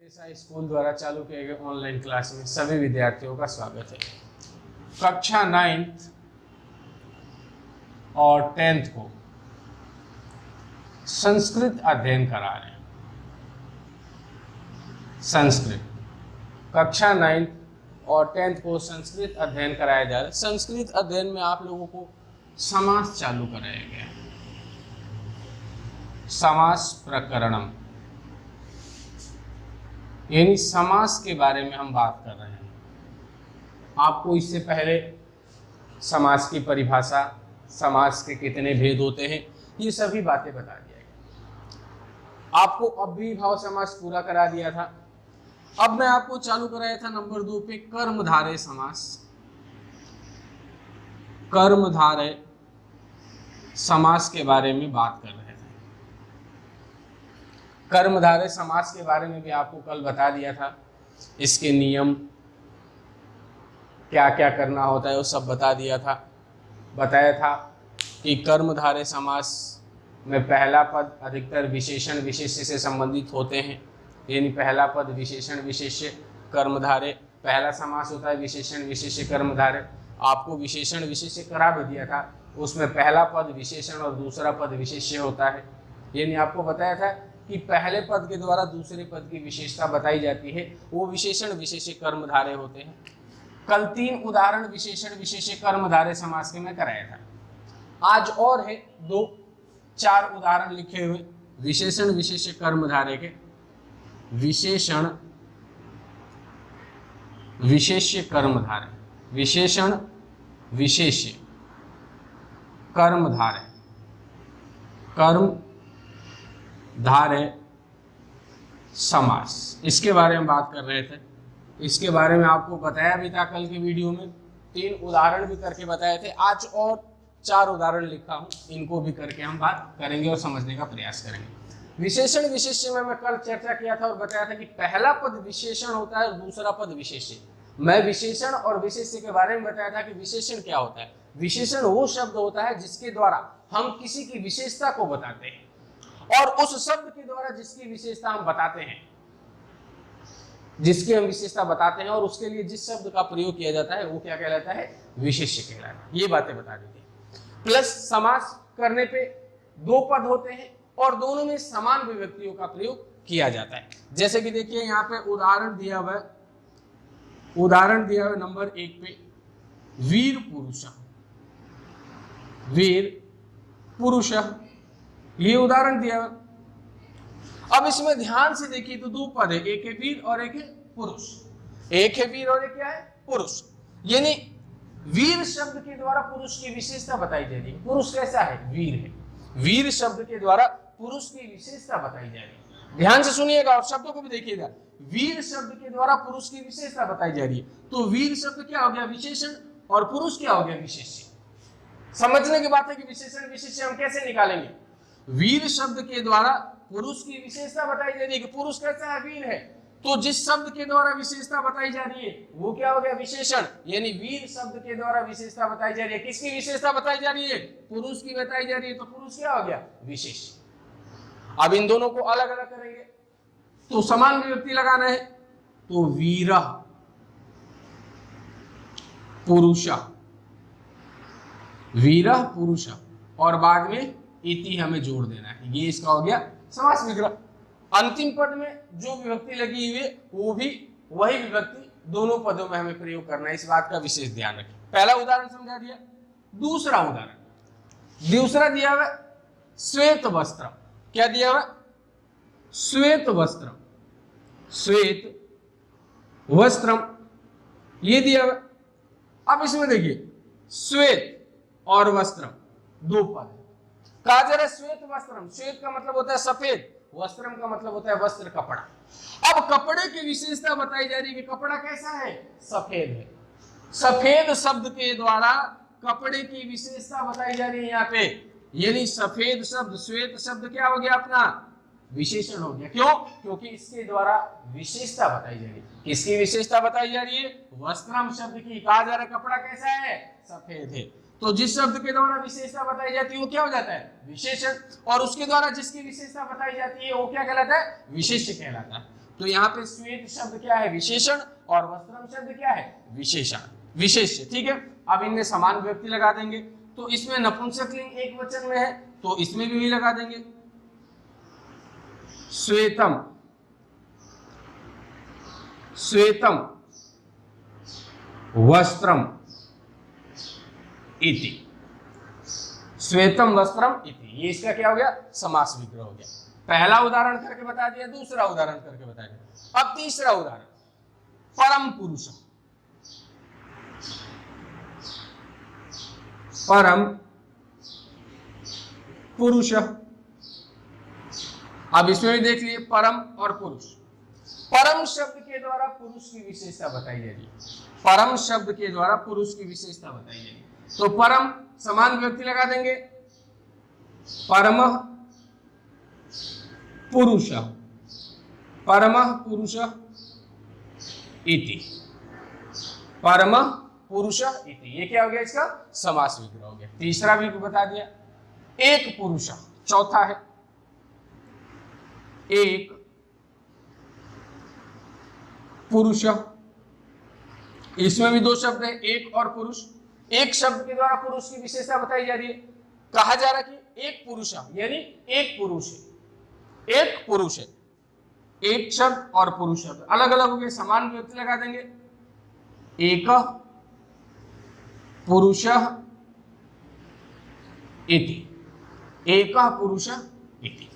Desai school द्वारा चालू किए गए ऑनलाइन क्लास में सभी विद्यार्थियों का स्वागत है। कक्षा 9th और 10th को संस्कृत अध्ययन करा रहे हैं। संस्कृत कक्षा 9th और 10th को संस्कृत अध्ययन कराया जा रहा है। संस्कृत अध्ययन में आप लोगों को समास चालू कराया गया है। समास प्रकरणम यानी समास के बारे में हम बात कर रहे हैं। आपको इससे पहले समास की परिभाषा, समास के कितने भेद होते हैं, ये सभी बातें बता दिया गया। आपको अव्ययीभाव समास पूरा करा दिया था। अब मैं आपको चालू कराया था नंबर 2 पे कर्मधारय समास। कर्मधारय समास के बारे में बात कर रहे थे। कर्मधारय समास के बारे में भी आपको कल बता दिया था। इसके नियम क्या क्या करना होता है वो सब बता दिया था। बताया था कि कर्मधारय समास में पहला पद अधिकतर विशेषण विशेष्य से संबंधित होते हैं। यानी पहला पद विशेषण विशेष्य कर्मधारय, पहला समास होता है विशेषण विशेष्य कर्मधारय। आपको विशेषण विशेष्य करा भी दिया था, उसमें पहला पद विशेषण और दूसरा पद विशेष्य होता है। यानी आपको बताया था कि पहले पद के द्वारा दूसरे पद की विशेषता बताई जाती है, वो विशेषण विशेष्य कर्मधारय होते हैं। कल 3 उदाहरण विशेषण विशेष्य कर्मधारय समास के मैं कराया था। आज और है 2-4 उदाहरण लिखे हुए विशेषण विशेष्य कर्मधारय के। विशेषण विशेष्य कर्मधारय, विशेषण विशेष्य कर्मधारय, कर्मधारय समास, इसके बारे में बात कर रहे थे। इसके बारे में आपको बताया भी था कल की वीडियो में। 3 उदाहरण भी करके बताए थे। आज और 4 उदाहरण लिखा हूं, इनको भी करके हम बात करेंगे और समझने का प्रयास करेंगे। विशेषण विशेष्य में मैं कल चर्चा किया था और बताया था कि पहला पद विशेषण होता है और दूसरा पद विशेष्य। मैं विशेषण और विशेष्य के बारे में बताया था कि विशेषण क्या होता है। विशेषण वो शब्द होता है जिसके द्वारा हम किसी की विशेषता को बताते हैं, और उस शब्द के द्वारा जिसकी विशेषता हम बताते हैं, जिसकी हम विशेषता बताते हैं और उसके लिए जिस शब्द का प्रयोग किया जाता है वो क्या कहलाता है, विशेष्य कहलाता है। ये बातें बता दी थी। प्लस समास करने पे 2 पद होते हैं और दोनों में समान विभक्तियों का प्रयोग किया जाता है। जैसे कि देखिए यहाँ पे उदाहरण दिया हुआ है, नंबर 1 पे वीर पुरुष, वीर पुरुष, ये उदाहरण दिया। अब इसमें ध्यान से देखिए तो 2 पद है, एक है वीर और एक है पुरुष। एक है वीर और एक क्या है, पुरुष। यानी वीर शब्द के द्वारा पुरुष की विशेषता बताई जा रही है। पुरुष कैसा है, वीर है। वीर शब्द के द्वारा पुरुष की विशेषता बताई जा रही है। ध्यान से सुनिएगा और शब्दों को भी देखिएगा। वीर शब्द के द्वारा पुरुष की विशेषता बताई जा रही है, तो वीर शब्द क्या हो गया, विशेषण, और पुरुष क्या हो गया, विशेष्य। समझने की बात है कि विशेषण विशेष्य हम कैसे निकालेंगे। वीर शब्द के द्वारा पुरुष की विशेषता बताई जा रही है कि पुरुष कैसा है, वीर है, तो जिस शब्द के द्वारा विशेषता बताई जा रही है वो क्या हो गया, विशेषण। यानी वीर शब्द के द्वारा विशेषता बताई जा रही है, किसकी विशेषता बताई जा रही है, पुरुष की बताई जा रही है, तो पुरुष क्या हो गया, विशेष्य। अब इन दोनों को अलग अलग करेंगे तो समान विभक्ति लगाना है, तो वीर पुरुष, वीर पुरुष, और बाद में इति हमें जोड़ देना है। ये इसका हो गया समास विग्रह। अंतिम पद में जो विभक्ति लगी हुई है वो भी वही विभक्ति दोनों पदों में हमें प्रयोग करना है, इस बात का विशेष ध्यान रखें। पहला उदाहरण समझा दिया। दूसरा दिया हुआ श्वेत वस्त्र। क्या दिया हुआ, श्वेत वस्त्र, श्वेत वस्त्रम, ये दिया हुआ। अब इसमें देखिए श्वेत और वस्त्रम 2 पद है। कहा जा रहा है श्वेत वस्त्रम, श्वेत का मतलब होता है सफेद, वस्त्रम का मतलब होता है वस्त्र, कपड़ा। अब कपड़े की विशेषता बताई जा रही है कि कपड़ा कैसा है, सफेद है। सफेद शब्द के द्वारा कपड़े की विशेषता बताई जा रही है यहाँ पे। यानी सफेद शब्द, श्वेत शब्द क्या हो गया अपना, विशेषण हो गया। क्यों, क्योंकि इसके द्वारा विशेषता बताई जा रही है। किसकी विशेषता बताई जा रही है, वस्त्रम शब्द की। कहा जा रहा है कपड़ा कैसा है, सफेद है, तो जिस शब्द के द्वारा विशेषता बताई जाती है वो क्या हो जाता है, विशेषण, और उसके द्वारा जिसकी विशेषता बताई जाती है वो क्या कहलाता है, विशेष्य कहलाता है। तो यहाँ पे श्वेत शब्द क्या है, विशेषण, और वस्त्रम शब्द क्या है, विशेषण, विशेष्य। ठीक है, अब इनमें समान विभक्ति लगा देंगे। तो इसमें नपुंसकलिंग एक वचन में है तो इसमें भी वही लगा देंगे, श्वेतम, श्वेतम वस्त्रम इति, श्वेतम वस्त्रम इति। ये इसका क्या हो गया, समास विग्रह हो गया। पहला उदाहरण करके बता दिया, दूसरा उदाहरण करके बता दिया। अब तीसरा उदाहरण, परम पुरुष, परम पुरुष। अब इसमें भी देख लिए, परम और पुरुष। परम शब्द के द्वारा पुरुष की विशेषता बताई जा रही है, परम शब्द के द्वारा पुरुष की विशेषता बताई जा रही है। तो परम समान विभक्ति लगा देंगे, परमः पुरुष, परमः पुरुष इति, परमः पुरुष इति। ये क्या हो गया, इसका समास विग्रह हो गया। तीसरा भी बता दिया, एक पुरुष। चौथा है एक पुरुष। इसमें भी दो शब्द है, एक और पुरुष। एक शब्द के द्वारा पुरुष की विशेषता बताई जा रही है, कहा जा रहा है कि एक पुरुष, यानी एक पुरुष है, एक पुरुष है। एक शब्द और पुरुष शब्द अलग अलग हो गए, समान विभक्ति लगा देंगे, एक पुरुष इति, एक पुरुष इति।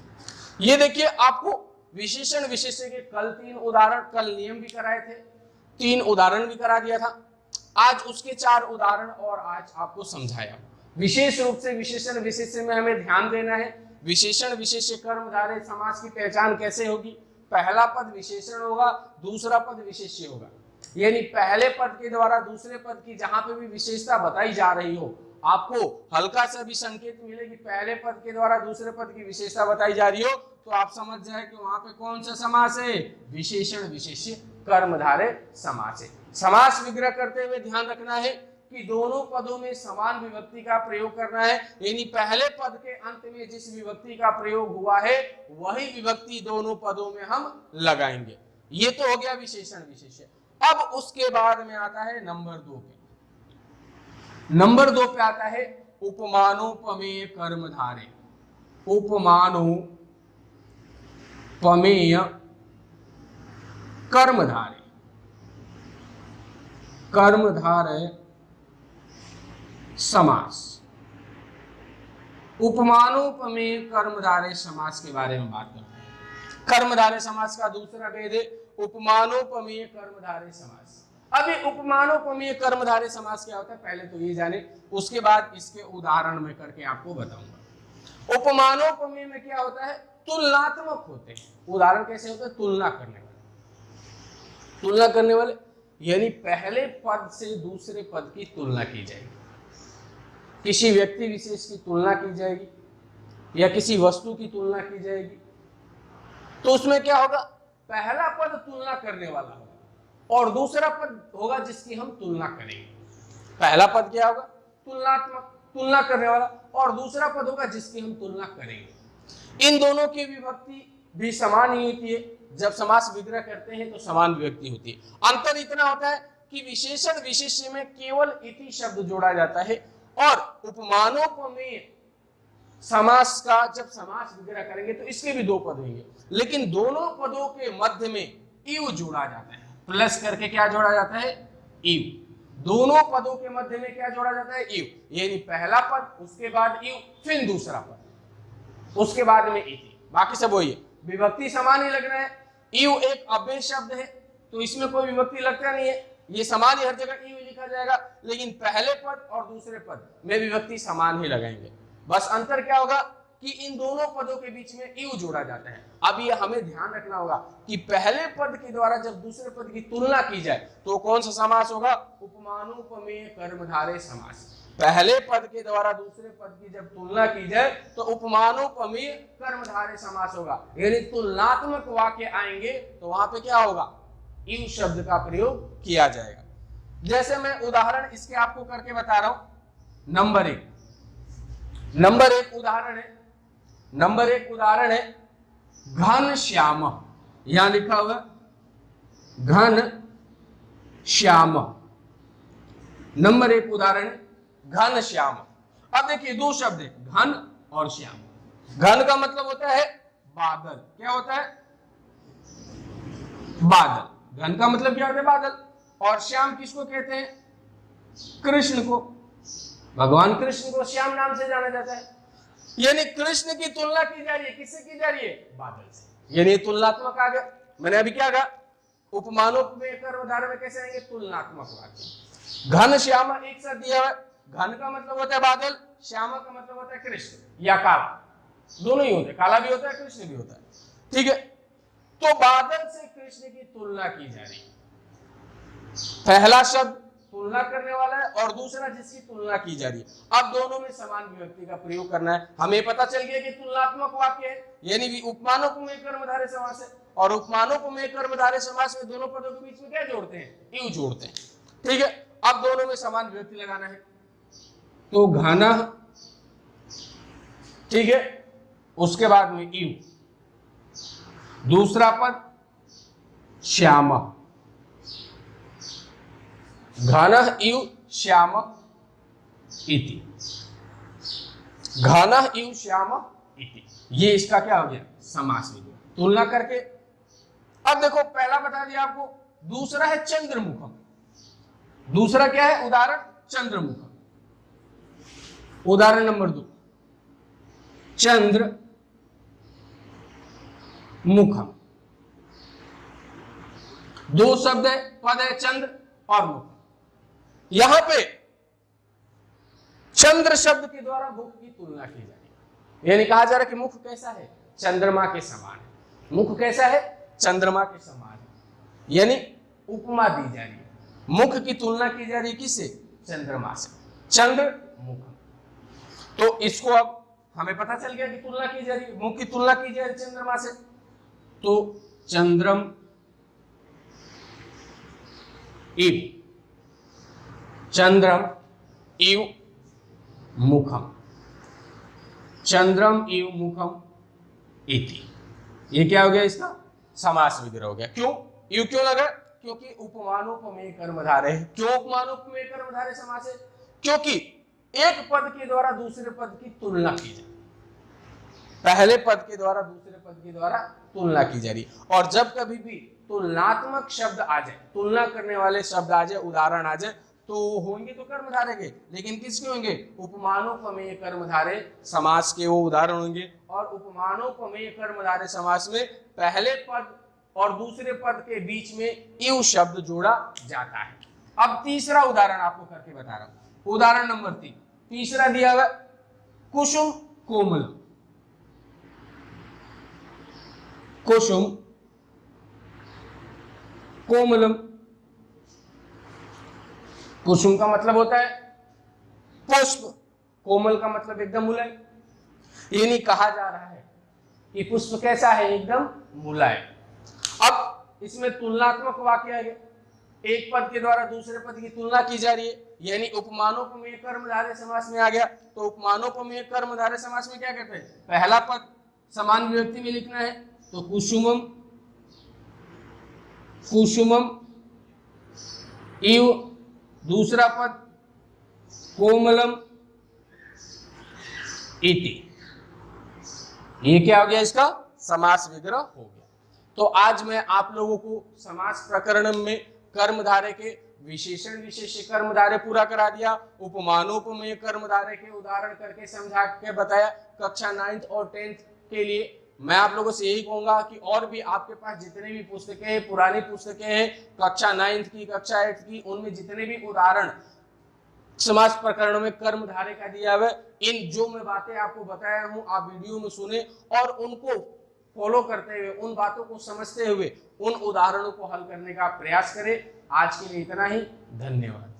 ये देखिए, आपको विशेषण विशेष्य के कल 3 उदाहरण, कल नियम भी कराए थे, 3 उदाहरण भी करा दिया था। आज उसके 4 उदाहरण और आज आपको समझाया। विशेष रूप से विशेषण विशेष्य में हमें ध्यान देना है। विशेषण विशेष्य कर्मधारय समास की पहचान कैसे होगी, पहला पद विशेषण होगा, दूसरा पद विशेष्य होगा। यानी पहले पद के द्वारा दूसरे पद की जहां पे भी विशेषता बताई जा रही हो, आपको हल्का सा भी संकेत मिले कि पहले पद के द्वारा दूसरे पद की विशेषता बताई जा रही हो, तो आप समझ जाए कि वहां पे कौन सा समास है, विशेषण विशेष्य कर्मधारय समास है। समास विग्रह करते हुए ध्यान रखना है कि दोनों पदों में समान विभक्ति का प्रयोग करना है। यानी पहले पद के अंत में जिस विभक्ति का प्रयोग हुआ है वही विभक्ति दोनों पदों में हम लगाएंगे। ये तो हो गया विशेषण विशेष्य। अब उसके बाद में आता है नंबर 2 पे। नंबर 2 पे आता है उपमानोपमेय कर्मधारय। उपमानोपमेय कर्मधारय, कर्मधारय समास। उपमानोपमेय कर्मधारय समास के बारे में बात करते हैं। कर्मधारय समास का दूसरा भेद है उपमानोपमेय कर्मधारय समास। अब ये उपमानोपमेय कर्मधारय समास क्या होता है पहले तो ये जाने, उसके बाद इसके उदाहरण में करके आपको बताऊंगा। उपमानोपमेय में क्या होता है, तुलनात्मक होते हैं। उदाहरण कैसे होते हैं, तुलना करने वाले, तुलना करने वाले यानी पहले पद से दूसरे पद की तुलना की जाएगी, किसी व्यक्ति विशेष की तुलना की जाएगी या किसी वस्तु की तुलना की जाएगी। तो उसमें क्या होगा, पहला पद तुलना करने वाला होगा और दूसरा पद होगा जिसकी हम तुलना करेंगे। पहला पद क्या होगा, तुलनात्मक, तुलना करने वाला, और दूसरा पद होगा जिसकी हम तुलना करेंगे। इन दोनों की विभक्ति भी समान ही होती है। जब समास विग्रह करते हैं तो समान विभक्ति होती है। अंतर इतना होता है कि विशेषण विशेष्य में केवल इति शब्द जोड़ा जाता है और उपमानोपमेय समास का जब समास विग्रह करेंगे तो इसके भी 2 पद होंगे, लेकिन दोनों पदों के मध्य में इव जोड़ा जाता है। प्लस करके क्या जोड़ा जाता है, इव। दोनों पदों के मध्य में क्या जोड़ा जाता है, इव। यानी पहला पद, उसके बाद इव, फिर दूसरा पद, उसके बाद में इति। बाकी सब वही है, विभक्ति समान ही लगना है। इव एक अव्यय शब्द है तो इसमें कोई विभक्ति लगता नहीं है, ये समान ही हर जगह इव लिखा जाएगा, लेकिन पहले पद और दूसरे पद में विभक्ति समान ही लगाएंगे। बस अंतर क्या होगा कि इन दोनों पदों के बीच में इव जोड़ा जाता है। अब ये हमें ध्यान रखना होगा कि पहले पद के द्वारा जब दूसरे पद की तुलना की जाए तो कौन सा समास होगा, उपमानोपमेय कर्मधारय समास। पहले पद के द्वारा दूसरे पद की जब तुलना की जाए तो उपमानोपमेय कर्मधारय समास होगा। यानी तुलनात्मक वाक्य आएंगे तो वहां पे क्या होगा, इव शब्द का प्रयोग किया जाएगा। जैसे मैं उदाहरण इसके आपको करके बता रहा हूं। नंबर 1 उदाहरण है, घनश्याम। यहां लिखा हुआ घन श्याम। नंबर 1 उदाहरण घन श्याम। अब देखिए दो शब्द है, घन और श्याम। घन का मतलब होता है बादल। क्या होता है? बादल। घन का मतलब क्या होता है? बादल। और श्याम किसको कहते हैं? कृष्ण को। भगवान कृष्ण को श्याम नाम से जाना जाता है। यानी कृष्ण की तुलना की जा रही है, किससे की जा रही है? बादल से। यानी तुलनात्मक आ गया। मैंने अभी क्या कहा? उपमानोपमेय कर्मधारय में कैसे आएंगे? तुलनात्मक वाक्य। घन श्यामा एक साथ दिया हुआ है। घन का मतलब होता है बादल, श्यामा का मतलब होता है कृष्ण या काला। दोनों ही होते हैं, काला भी होता है, कृष्ण भी होता है। ठीक है, तो बादल से कृष्ण की तुलना की जा रही है। पहला शब्द तुलना करने वाला है और दूसरा जिसकी तुलना की जा रही है। अब दोनों में समान विभक्ति का प्रयोग करना है। हमें पता चल गया कि तुलनात्मक वाक्य है, यानी उपमानोपमेय कर्मधारय समास है। और उपमानोपमेय कर्मधारय समास में दोनों पदों के बीच में क्या जोड़ते हैं? यू जोड़ते हैं। ठीक है, अब दोनों में समान विभक्ति लगाना है। तो घन, ठीक है, उसके बाद में यू, दूसरा पद श्याम। घन इव श्याम इति। घन इव श्याम इति, ये इसका क्या हो गया? समास हो गया। तुलना करके अब देखो, पहला बता दिया आपको, दूसरा है चंद्रमुखम। दूसरा क्या है? उदाहरण चंद्रमुखम। उदाहरण नंबर 2 चंद्र मुखम। दो शब्द है, पद है चंद्र और मुख। यहां पे चंद्र शब्द के द्वारा मुख की तुलना की जा रही है। यानी कहा जा रहा है कि मुख कैसा है? चंद्रमा के समान है। मुख कैसा है? चंद्रमा के समान है। यानी उपमा दी जा रही है, मुख की तुलना की जा रही है किससे? चंद्रमा से। चंद्र मुख। तो इसको अब हमें पता चल गया कि तुलना की जा रही है, मुख की तुलना की जा रही है चंद्रमा से। तो चंद्रम इव, चंद्रम इव मुखम, चंद्रम इव मुखम इति। ये क्या हो गया? इसका समास विग्रह हो गया। क्यों? यू क्यों लगा? क्योंकि उपमानोपमेय कर्मधारय है। क्यों उपमानोपमेय कर्मधारय समास है? क्योंकि एक पद के द्वारा दूसरे पद की तुलना की जाती है। पहले पद के द्वारा दूसरे पद के द्वारा तुलना की जा रही है। और जब कभी भी तुलनात्मक शब्द आ जाए, तुलना करने वाले शब्द आ जाए, उदाहरण आ जाए, तो होंगे तो कर्मधारय के, लेकिन किसके होंगे? उपमानोपमेय कर्मधारय समास के वो उदाहरण होंगे। और उपमानोपमेय कर्मधारय समास में पहले पद और दूसरे पद के बीच में इव शब्द जोड़ा जाता है। अब तीसरा उदाहरण आपको करके बता रहा हूं। उदाहरण नंबर 3 तीसरा दिया हुआ कुसुम कोमल। कुसुम कोमलम। कुसुम का मतलब होता है पुष्प, कोमल का मतलब एकदम मुलायम। यानी कहा जा रहा है कि पुष्प कैसा है? एकदम मुलायम। अब इसमें तुलनात्मक वाक्य है, एक पद के द्वारा दूसरे पद की तुलना की जा रही है, यानी उपमानोपमेय कर्मधारय समास में आ गया। तो उपमानोपमेय कर्मधारय समास में क्या कहते हैं? पहला पद समान विभक्ति में लिखना है, तो कुसुमम, कुसुमम इव दूसरा पद कोमलम इति। ये क्या हो गया? इसका समास विग्रह हो गया। तो आज मैं आप लोगों को समास प्रकरण में कर्मधारय के विशेषण विशेष्य कर्मधारय पूरा करा दिया, उपमानोपमेय कर्मधारय के उदाहरण करके समझा के बताया। कक्षा 9th और 10th के लिए मैं आप लोगों से यही कहूंगा कि और भी आपके पास जितने भी पुस्तकें हैं, पुरानी पुस्तकें हैं, कक्षा 9th की, कक्षा 8th की, उनमें जितने भी उदाहरण समास प्रकरणों में कर्मधारय का दिया हुआ, इन जो मैं बातें आपको बताया हूं, आप वीडियो में सुने और उनको फॉलो करते हुए, उन बातों को समझते हुए उन उदाहरणों को हल करने का प्रयास करें। आज के लिए इतना ही, धन्यवाद।